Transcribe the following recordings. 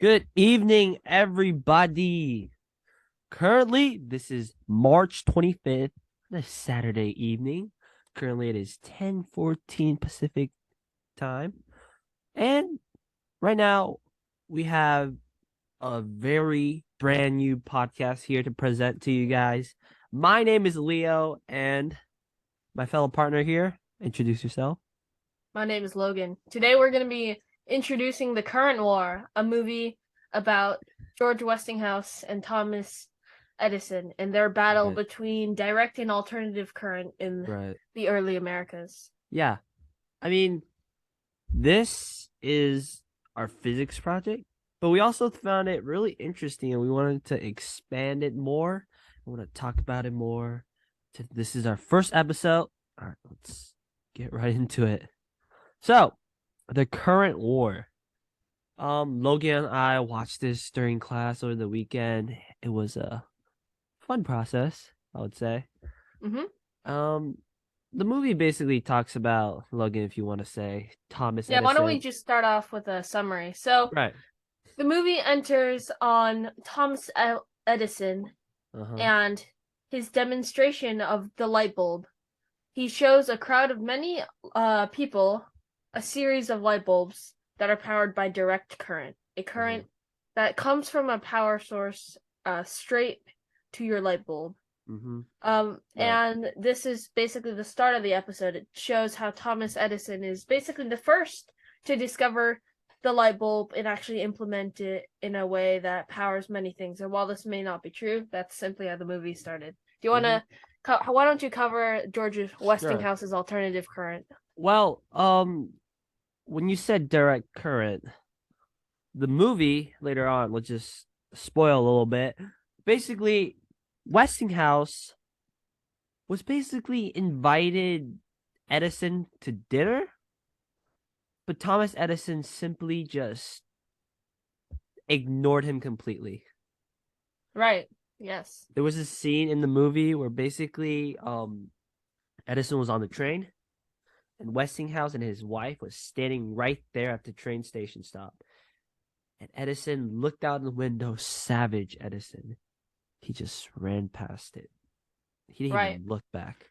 Good evening, everybody. Currently, this is March 25th, a Saturday evening. Currently, it is 10:14 Pacific time. And right now, we have a very brand new podcast here to present to you guys. My name is Leo, and my fellow partner here, introduce yourself. My name is Logan. Today we're going to be introducing The Current War, a movie about George Westinghouse and Thomas Edison and their battle Right. between direct and alternative current in Right. the early Americas. Yeah. I mean, this is our physics project, but we also found it really interesting and we wanted to expand it more. We want to talk about it more. This is our first episode. All right, let's get right into it. So, the current war. Logan and I watched this during class over the weekend. It was a fun process, I would say. Mm-hmm. Um, the movie basically talks about Logan, if you want to say Thomas Yeah, why don't we Edison. just start off with a summary? So, Right. the movie enters on Thomas Edison Uh-huh. and his demonstration of the light bulb. He shows a crowd of many people a series of light bulbs that are powered by direct current, a current that comes from a power source straight to your light bulb. Mm-hmm. Right. And this is basically the start of the episode. It shows how Thomas Edison is basically the first to discover the light bulb and actually implement it in a way that powers many things. And while this may not be true, that's simply how the movie started. Do you want to? Why don't you cover George Westinghouse's alternative current? Well, when you said direct current, the movie later on, let's just spoil a little bit. Basically, Westinghouse was basically invited Edison to dinner, but Thomas Edison simply just ignored him completely. Right. Yes. There was a scene in the movie where basically Edison was on the train and Westinghouse and his wife was standing right there at the train station stop. And Edison looked out the window, savage Edison. He just ran past it. He didn't even look back.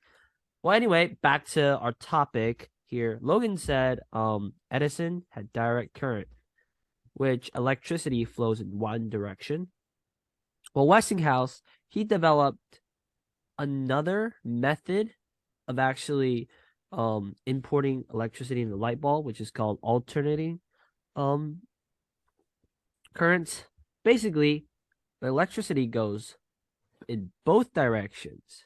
Well, anyway, back to our topic here. Logan said Edison had direct current, which electricity flows in one direction. Well, Westinghouse, he developed another method of actually importing electricity in the light bulb, which is called alternating currents. Basically, the electricity goes in both directions.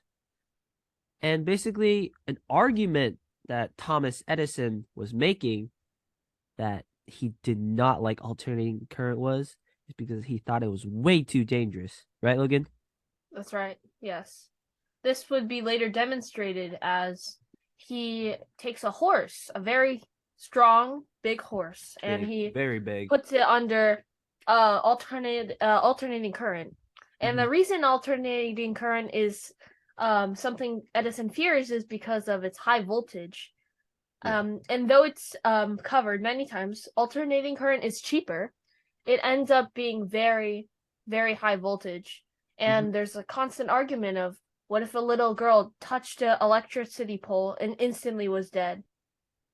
And basically, an argument that Thomas Edison was making that he did not like alternating current is because he thought it was way too dangerous. Right, Logan? That's right. Yes. This would be later demonstrated as he takes a horse, a very strong, big horse, and he very big. puts it under alternating current. And the reason alternating current is something Edison fears is because of its high voltage. And though it's covered many times, alternating current is cheaper. It ends up being very, very high voltage. And there's a constant argument of what if a little girl touched an electricity pole and instantly was dead?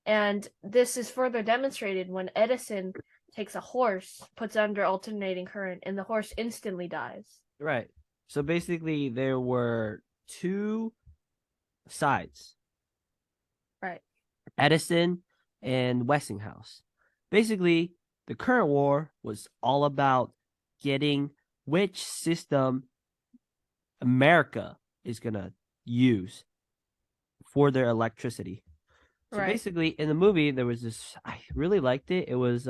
And this is further demonstrated when Edison takes a horse, puts it under alternating current, and the horse instantly dies. Right. So basically, there were two sides. Right. Edison and Westinghouse. Basically, the current war was all about getting which system America is going to use for their electricity. So basically, in the movie, there was this, I really liked it. It was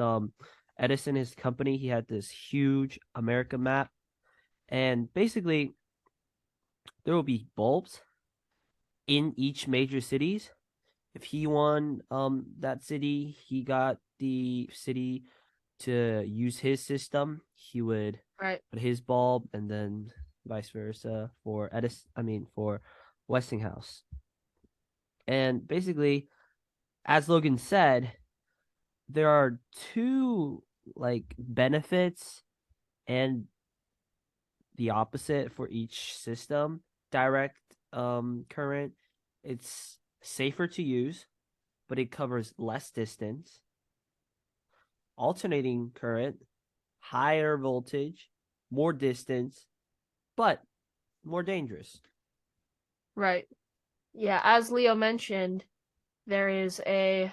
Edison, his company, he had this huge America map. And basically, there will be bulbs in each major cities. If he won that city, he got the city to use his system. He would put his bulb, and then vice versa for for Westinghouse. And basically, as Logan said, there are two like benefits and the opposite for each system. Direct current, it's safer to use, but it covers less distance. Alternating current, higher voltage, more distance, but more dangerous. Right. Yeah, as Leo mentioned, there is a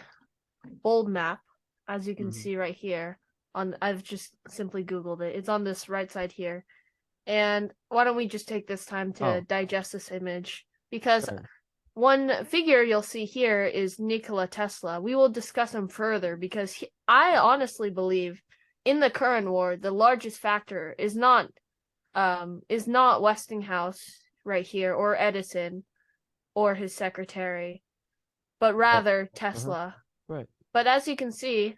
bulb map, as you can see right here. I've just simply Googled it. It's on this right side here. And why don't we just take this time to digest this image? Because Sure. one figure you'll see here is Nikola Tesla. We will discuss him further because I honestly believe in the current war, the largest factor is not Westinghouse right here or Edison or his secretary, but rather Tesla. Right. But as you can see,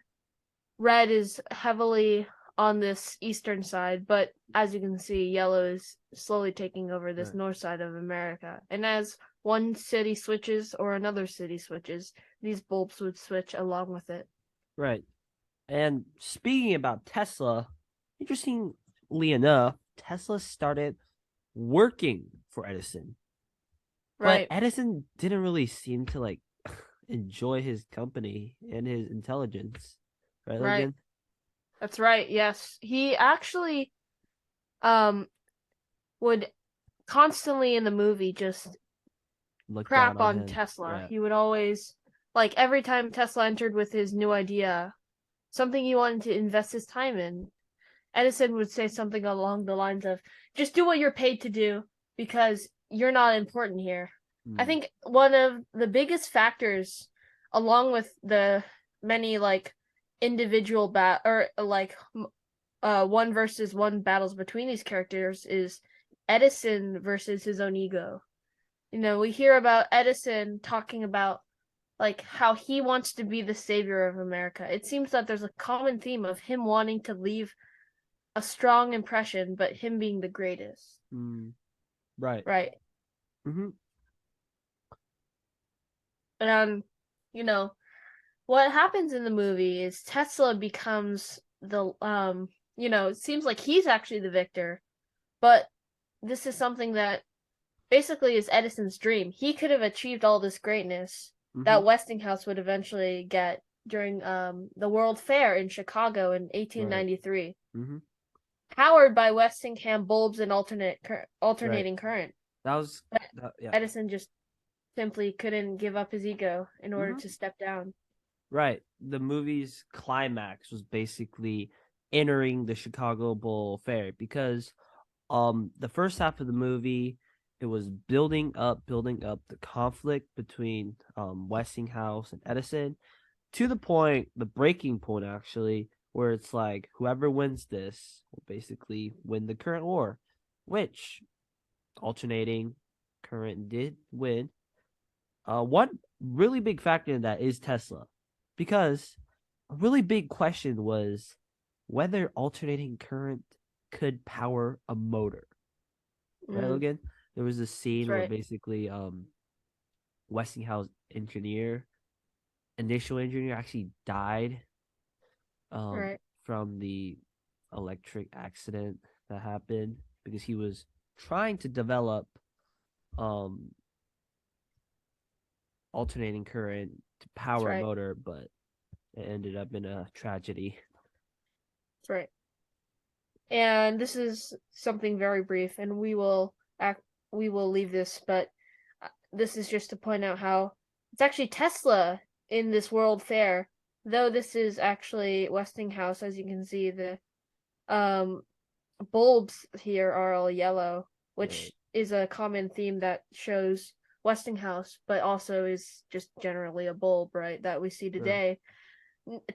red is heavily on this eastern side, but as you can see, yellow is slowly taking over this north side of America. And as one city switches or another city switches, these bulbs would switch along with it. Right. And speaking about Tesla, interestingly enough, Tesla started working for Edison. Right. But Edison didn't really seem to like enjoy his company and his intelligence. Right, Right. Logan? That's right. Yes. He actually would constantly in the movie just Look crap down on on him. Tesla. Yeah. He would always, like, every time Tesla entered with his new idea, something he wanted to invest his time in, Edison would say something along the lines of, just do what you're paid to do because you're not important here. I think one of the biggest factors, along with the many like individual one versus one battles between these characters, is Edison versus his own ego. You know, we hear about Edison talking about like how he wants to be the savior of America. It seems that there's a common theme of him wanting to leave a strong impression, but him being the greatest. Right. Right. Mm-hmm. And you know, what happens in the movie is Tesla becomes the it seems like he's actually the victor, but this is something that basically is Edison's dream. He could have achieved all this greatness that Westinghouse would eventually get during the World Fair in Chicago in 1893. Right. Powered by Westingham bulbs and alternating current. That was yeah. Edison just simply couldn't give up his ego in order to step down. Right. The movie's climax was basically entering the Chicago Bowl Fair because the first half of the movie it was building up the conflict between Westinghouse and Edison to the breaking point actually, where it's like whoever wins this will basically win the current war, which alternating current did win. One really big factor in that is Tesla, because a really big question was whether alternating current could power a motor. Right, Logan? There was a scene where basically Westinghouse initial engineer actually died from the electric accident that happened because he was trying to develop alternating current to power a motor, but it ended up in a tragedy. That's right. And this is something very brief, and we will leave this, but this is just to point out how it's actually Tesla in this World Fair, though this is actually Westinghouse. As you can see, the bulbs here are all yellow, which is a common theme that shows Westinghouse, but also is just generally a bulb, right, that we see today.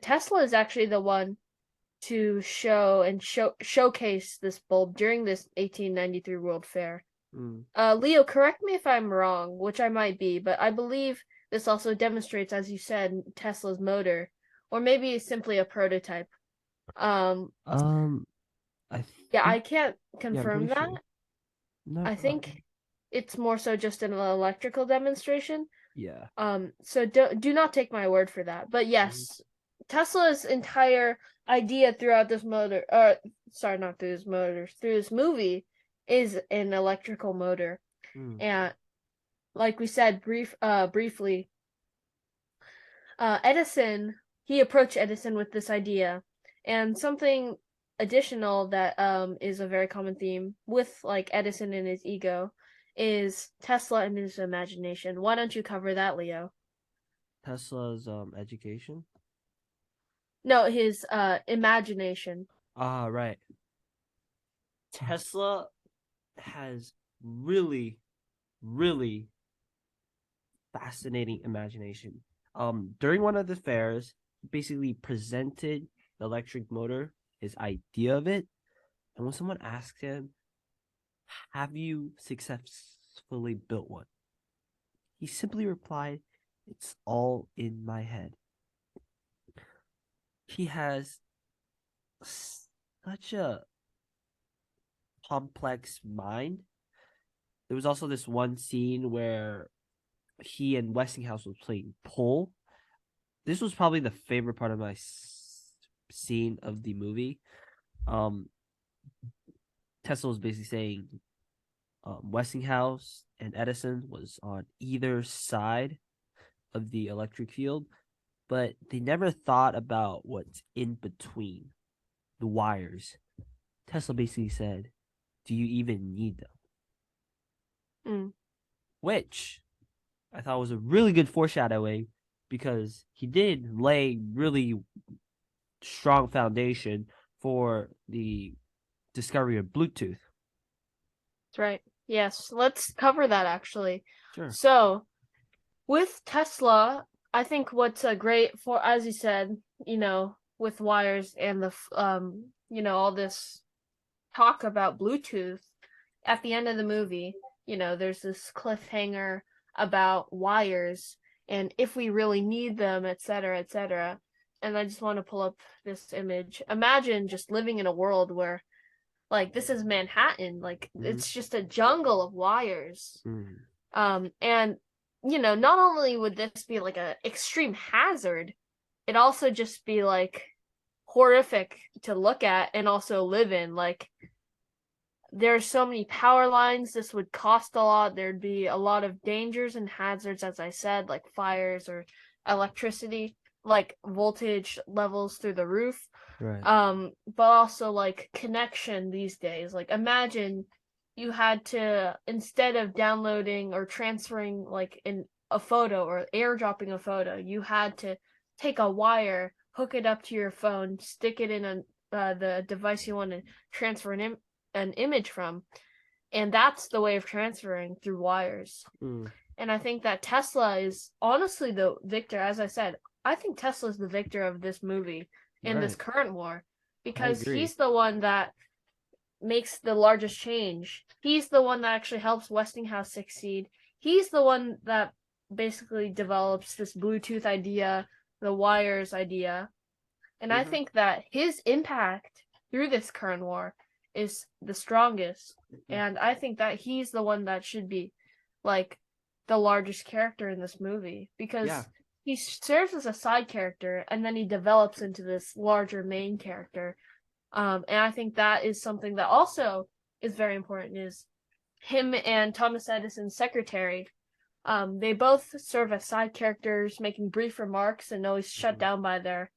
Tesla is actually the one to showcase this bulb during this 1893 World Fair. Leo, correct me if I'm wrong, which I might be, but I believe this also demonstrates, as you said, Tesla's motor, or maybe simply a prototype. I can't confirm that. Sure. No, I think it's more so just an electrical demonstration. Yeah. So do not take my word for that. But yes, Tesla's entire idea throughout this motor, sorry, not through this motor, through this movie, is an electrical motor. And like we said briefly, Edison, he approached Edison with this idea, and something additional that is a very common theme with like Edison and his ego is Tesla and his imagination. Why don't you cover that, Leo? Tesla's education. No, his imagination. Ah, right. Tesla has really, really fascinating imagination. During one of the fairs, he basically presented the electric motor, his idea of it, and when someone asked him, "Have you successfully built one?" he simply replied, "It's all in my head." He has such a complex mind. There was also this one scene where he and Westinghouse was playing pool. This was probably the favorite part of my scene of the movie. Um, Tesla was basically saying Westinghouse and Edison was on either side of the electric field, but they never thought about what's in between the wires. Tesla basically said, "Do you even need them?" Which I thought was a really good foreshadowing because he did lay really strong foundation for the discovery of Bluetooth. That's right. Yes, let's cover that actually. Sure. So, with Tesla, I think what's great for, as you said, with wires and the all this talk about Bluetooth at the end of the movie, there's this cliffhanger about wires and if we really need them, etc., etc. And I just want to pull up this image. Imagine just living in a world where like this is Manhattan, like it's just a jungle of wires. And not only would this be like a extreme hazard, it also just be like horrific to look at and also live in. Like there's so many power lines, this would cost a lot. There'd be a lot of dangers and hazards, as I said, like fires or electricity, like voltage levels through the roof. Right. But also like connection these days. Like imagine you had to, instead of downloading or transferring like in a photo or airdropping a photo, you had to take a wire, hook it up to your phone, stick it in the device you want to transfer an image from, and that's the way of transferring through wires. And I think that Tesla is honestly the victor. As I said, I think Tesla is the victor of this movie in this current war because he's the one that makes the largest change. He's the one that actually helps Westinghouse succeed. He's the one that basically develops this Bluetooth idea, the wires idea. And I think that his impact through this current war is the strongest. And I think that he's the one that should be like the largest character in this movie because he serves as a side character and then he develops into this larger main character. And I think that is something that also is very important is him and Thomas Edison's secretary. They both serve as side characters, making brief remarks and always shut down by their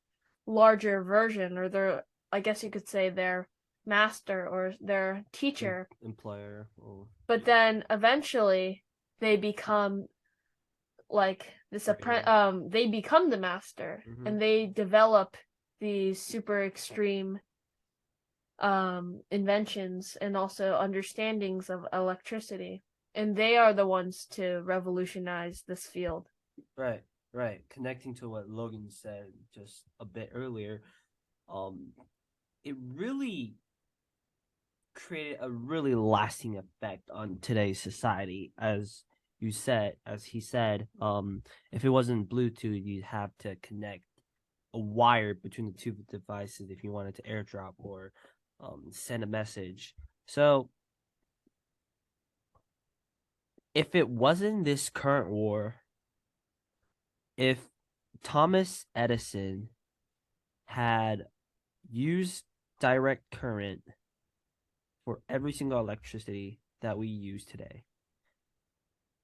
larger version or their, I guess you could say, their master or their teacher. Employer. But then eventually they become like this they become the master and they develop these super extreme inventions and also understandings of electricity, and they are the ones to revolutionize this field. Right. Connecting to what Logan said just a bit earlier, it really created a really lasting effect on today's society. As he said, if it wasn't Bluetooth, you'd have to connect a wire between the two devices if you wanted to airdrop or send a message. So if it wasn't this current war, if Thomas Edison had use direct current for every single electricity that we use today.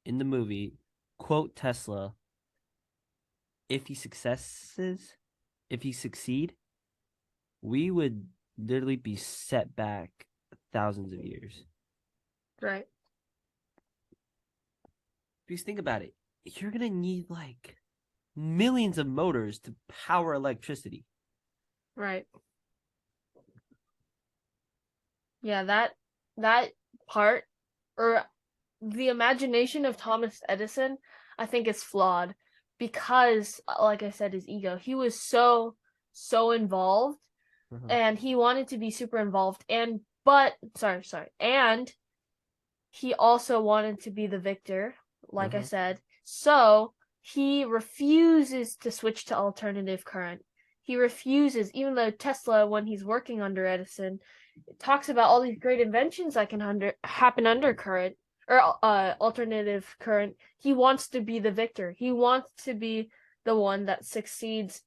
In the movie, quote Tesla, if he succeed, we would literally be set back thousands of years. Right. Because think about it, you're gonna need like millions of motors to power electricity. Right. Yeah, that part, or the imagination of Thomas Edison, I think is flawed because, like I said, his ego. He was so involved, Uh-huh. and he wanted to be super involved, and but sorry, and he also wanted to be the victor, like I Uh-huh. said. So he refuses to switch to alternative current. He refuses, even though Tesla, when he's working under Edison, talks about all these great inventions that can happen under current or alternative current. He wants to be the victor. He wants to be the one that succeeds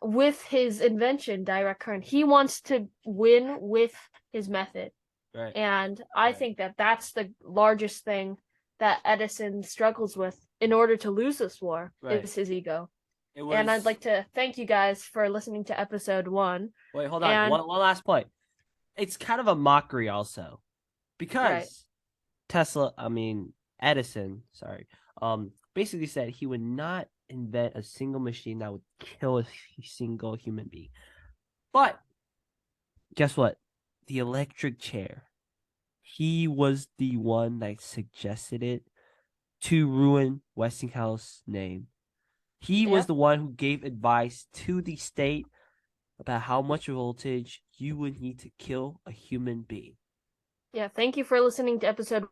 with his invention, direct current. He wants to win with his method. Right. And I think that that's the largest thing that Edison struggles with in order to lose this war is his ego. It And I'd was like to thank you guys for listening to episode 1. wait, hold on. And One last point. It's kind of a mockery also. right, Because Edison, sorry, basically said he would not invent a single machine that would kill a single human being. But guess what? The electric chair. He was the one that suggested it to ruin Westinghouse's name. He was yeah. the one who gave advice to the state about how much voltage you would need to kill a human being. Yeah, thank you for listening to episode